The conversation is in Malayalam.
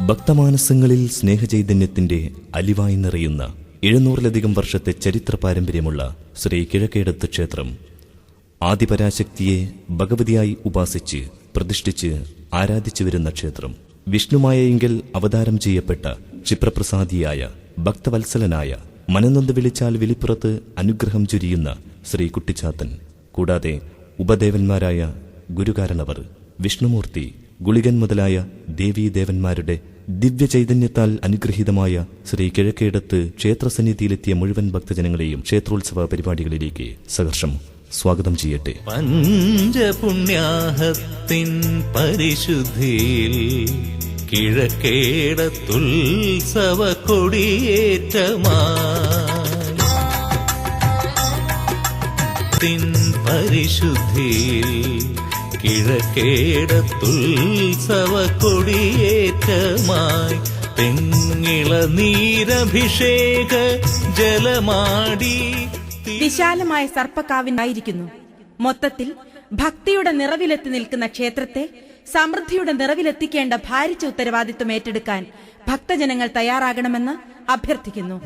ഭക്തമാനസങ്ങളിൽ സ്നേഹചൈതന്യത്തിന്റെ അലിവായി നിറയുന്ന 700-ലധികം വർഷത്തെ ചരിത്ര പാരമ്പര്യമുള്ള ശ്രീ കിഴക്കേടത്ത് ക്ഷേത്രം ആദിപരാശക്തിയെ ഭഗവതിയായി ഉപാസിച്ച് പ്രതിഷ്ഠിച്ച് ആരാധിച്ചു വരുന്ന ക്ഷേത്രം. വിഷ്ണുമായയെങ്കിൽ അവതാരം ചെയ്യപ്പെട്ട ക്ഷിപ്രപ്രസാദിയായ ഭക്തവത്സലനായ മനനൊന്ത് വിളിച്ചാൽ വിളിപ്പുറത്ത് അനുഗ്രഹം ചൊരിയുന്ന ശ്രീ കുട്ടിച്ചാത്തൻ, കൂടാതെ ഉപദേവന്മാരായ ഗുരുകാരണവർ, വിഷ്ണുമൂർത്തി, ഗുളികൻ മുതലായ ദേവീദേവന്മാരുടെ ദിവ്യചൈതന്യത്താൽ അനുഗ്രഹീതമായ ശ്രീ കിഴക്കേടത്ത് ക്ഷേത്രസന്നിധിയിലെത്തിയ മുഴുവൻ ഭക്തജനങ്ങളെയും ക്ഷേത്രോത്സവ പരിപാടികളിലേക്ക് സഹർഷം സ്വാഗതം ചെയ്യട്ടെ. പഞ്ചപുണ്യാഹത്തിൻ പരിശുദ്ധിയിൽ കിഴക്കേടത്തുത്സവ കൊടിയേറ്റമാൻ പരിശുദ്ധിയിൽ കിഴക്കേടത്തുത്സവ കൊടിയേറ്റമായി തെങ്ങിള നീരഭിഷേക ജലമാടി വിശാലമായ സർപ്പക്കാവിനായിരിക്കുന്നു. മൊത്തത്തിൽ ഭക്തിയുടെ നിറവിലെത്തി നിൽക്കുന്ന ക്ഷേത്രത്തെ സമൃദ്ധിയുടെ നിറവിലെത്തിക്കേണ്ട ഭാരിച്ച ഉത്തരവാദിത്വം ഏറ്റെടുക്കാൻ ഭക്തജനങ്ങൾ തയ്യാറാകണമെന്ന് അഭ്യർത്ഥിക്കുന്നു.